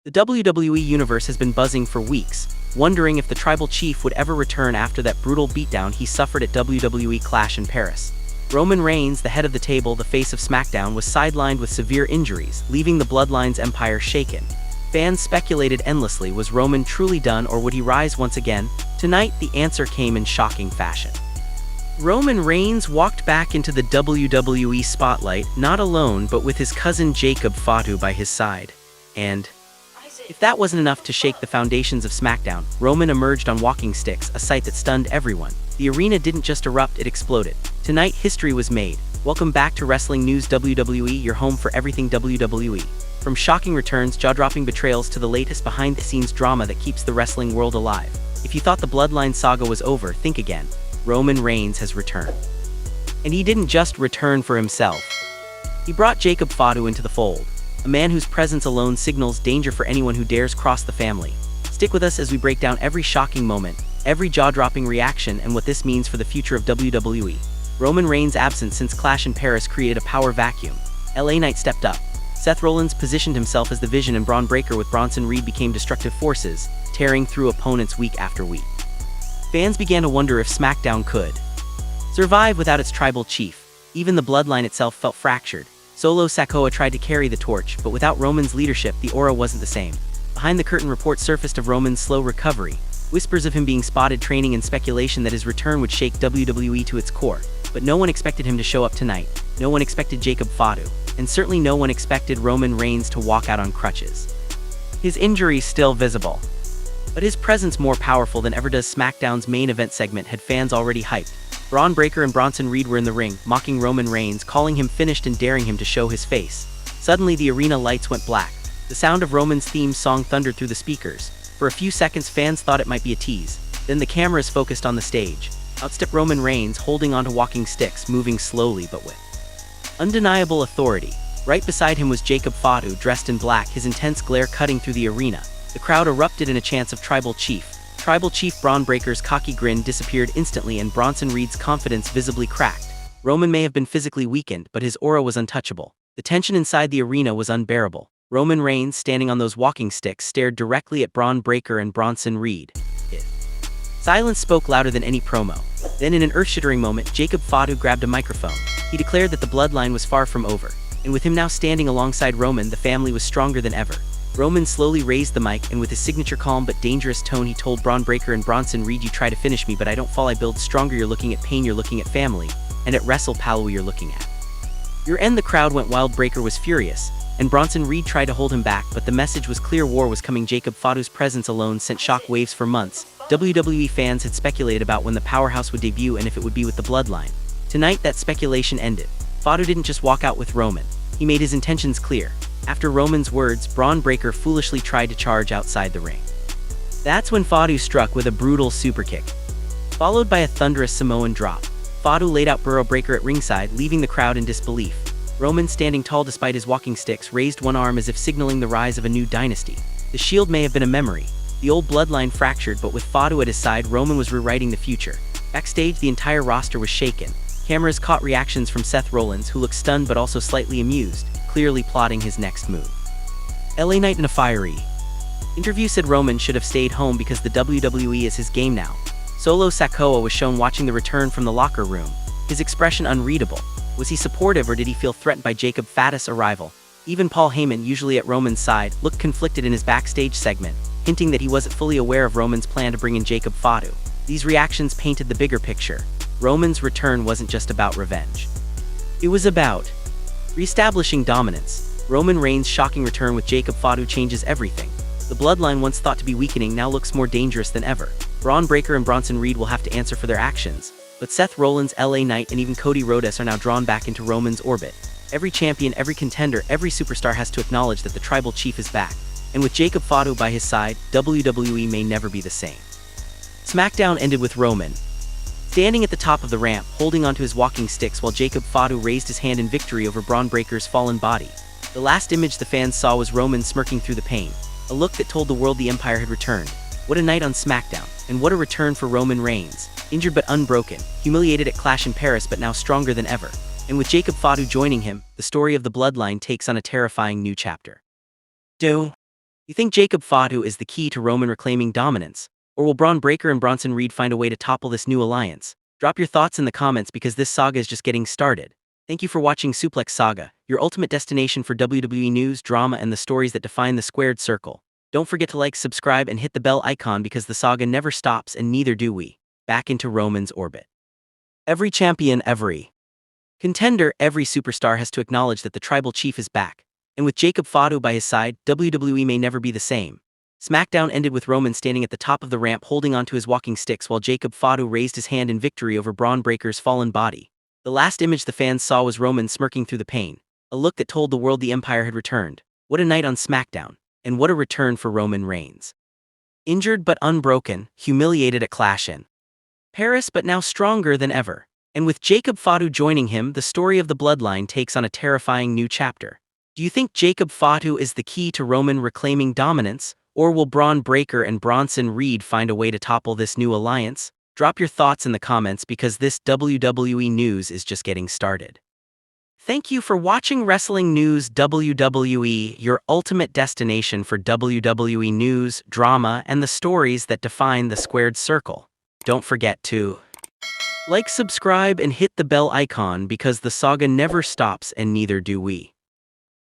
The WWE Universe has been buzzing for weeks, wondering if the Tribal Chief would ever return after that brutal beatdown he suffered at WWE Clash in Paris. Roman Reigns, the head of the table, the face of SmackDown, was sidelined with severe injuries, leaving the Bloodline's empire shaken. Fans speculated endlessly, was Roman truly done, or would he rise once again? Tonight, the answer came in shocking fashion. Roman Reigns walked back into the WWE spotlight, not alone but with his cousin Jacob Fatu by his side. And if that wasn't enough to shake the foundations of SmackDown, Roman emerged on walking sticks, a sight that stunned everyone. The arena didn't just erupt, it exploded. Tonight, history was made. Welcome back to Wrestling News WWE, your home for everything WWE. From shocking returns, jaw-dropping betrayals to the latest behind-the-scenes drama that keeps the wrestling world alive. If you thought the Bloodline saga was over, think again. Roman Reigns has returned. And he didn't just return for himself. He brought Jacob Fatu into the fold, a man whose presence alone signals danger for anyone who dares cross the family. Stick with us as we break down every shocking moment, every jaw-dropping reaction, and what this means for the future of WWE. Roman Reigns' absence since Clash in Paris created a power vacuum. LA Knight stepped up. Seth Rollins positioned himself as the Vision, and bronbreaker with Bronson became destructive forces, tearing through opponents week after week. Fans began to wonder if SmackDown could survive without its Tribal Chief. Even the Bloodline itself felt fractured. Solo Sikoa tried to carry the torch, but without Roman's leadership, the aura wasn't the same. Behind the curtain, reports surfaced of Roman's slow recovery, whispers of him being spotted training, and speculation that his return would shake WWE to its core. But no one expected him to show up tonight. No one expected Jacob Fatu, and certainly no one expected Roman Reigns to walk out on crutches. His injury still visible, but his presence more powerful than ever. Does SmackDown's main event segment had fans already hyped. Bronbreaker and Bronson were in the ring, mocking Roman Reigns, calling him finished and daring him to show his face. Suddenly the arena lights went black. The sound of Roman's theme song thundered through the speakers. For a few seconds fans thought it might be a tease. Then the cameras focused on the stage. Out stepped Roman Reigns, holding onto walking sticks, moving slowly but with undeniable authority. Right beside him was Jacob Fatu, dressed in black, his intense glare cutting through the arena. The crowd erupted in a chant of Tribal Chief. Tribal Chief. Bronbreaker's cocky grin disappeared instantly, and Bronsonreed's confidence visibly cracked. Roman may have been physically weakened, but his aura was untouchable. The tension inside the arena was unbearable. Roman Reigns, standing on those walking sticks, stared directly at Bronbreaker and Bronson. Silence spoke louder than any promo. Then, in an earth-shattering moment, Jacob Fatu grabbed a microphone. He declared that the Bloodline was far from over, and with him now standing alongside Roman, the family was stronger than ever. Roman slowly raised the mic, and with his signature calm but dangerous tone, he told Bronbreaker and Bronson, "You try to finish me, but I don't fall, I build stronger. You're looking at pain, you're looking at family, and at wrestlepalooza you're looking at your end." The crowd went wild. Breaker was furious, and Bronson tried to hold him back, but the message was clear: war was coming. Jacob Fatu's presence alone sent shock waves for months. WWE fans had speculated about when the powerhouse would debut and if it would be with the Bloodline. Tonight, that speculation ended. Fatu didn't just walk out with Roman. He made his intentions clear. After Roman's words, Bronbreaker foolishly tried to charge outside the ring. That's when Fatu struck with a brutal superkick, followed by a thunderous Samoan drop. Fatu laid out Bronbreaker at ringside, leaving the crowd in disbelief. Roman, standing tall despite his walking sticks, raised one arm as if signaling the rise of a new dynasty. The Shield may have been a memory. The old Bloodline fractured, but with Fatu at his side, Roman was rewriting the future. Backstage, the entire roster was shaken. Cameras caught reactions from Seth Rollins, who looked stunned but also slightly amused, clearly plotting his next move. LA Knight, in a fiery interview, said Roman should have stayed home because the WWE is his game now. Solo Sikoa was shown watching the return from the locker room, his expression unreadable. Was he supportive, or did he feel threatened by Jacob Fatu's arrival? Even Paul Heyman, usually at Roman's side, looked conflicted in his backstage segment, hinting that he wasn't fully aware of Roman's plan to bring in Jacob Fatu. These reactions painted the bigger picture. Roman's return wasn't just about revenge. It was about reestablishing dominance. Roman Reigns' shocking return with Jacob Fatu changes everything. The Bloodline, once thought to be weakening, now looks more dangerous than ever. Bronbreaker and Bronson will have to answer for their actions, but Seth Rollins, LA Knight, and even Cody Rhodes are now drawn back into Roman's orbit. Every champion, every contender, every superstar has to acknowledge that the Tribal Chief is back. And with Jacob Fatu by his side, WWE may never be the same. SmackDown ended with Roman standing at the top of the ramp, holding onto his walking sticks, while Jacob Fatu raised his hand in victory over Bronbreaker's fallen body. The last image the fans saw was Roman smirking through the pain, a look that told the world the Empire had returned. What a night on SmackDown, and what a return for Roman Reigns, injured but unbroken, humiliated at Clash in Paris but now stronger than ever. And with Jacob Fatu joining him, the story of the Bloodline takes on a terrifying new chapter. You think Jacob Fatu is the key to Roman reclaiming dominance? Or will Bron Breaker and Bronson Reed find a way to topple this new alliance? Drop your thoughts in the comments because this saga is just getting started. Thank you for watching Suplex Saga, your ultimate destination for WWE news, drama, and the stories that define the squared circle. Don't forget to like, subscribe, and hit the bell icon because the saga never stops and neither do we. Back into Roman's orbit. Every champion, every contender, every superstar has to acknowledge that the tribal chief is back. And with Jacob Fatu by his side, WWE may never be the same. SmackDown ended with Roman standing at the top of the ramp holding onto his walking sticks while Jacob Fatu raised his hand in victory over Bron Breaker's fallen body. The last image the fans saw was Roman smirking through the pain, a look that told the world the Empire had returned. What a night on SmackDown, and what a return for Roman Reigns. Injured but unbroken, humiliated at Clash in Paris but now stronger than ever. And with Jacob Fatu joining him, the story of the Bloodline takes on a terrifying new chapter. Do you think Jacob Fatu is the key to Roman reclaiming dominance, or will Bron Breaker and Bronson Reed find a way to topple this new alliance? Drop your thoughts in the comments because this WWE news is just getting started. Thank you for watching Wrestling News WWE, your ultimate destination for WWE news, drama, and the stories that define the squared circle. Don't forget to like, subscribe, and hit the bell icon because the saga never stops and neither do we.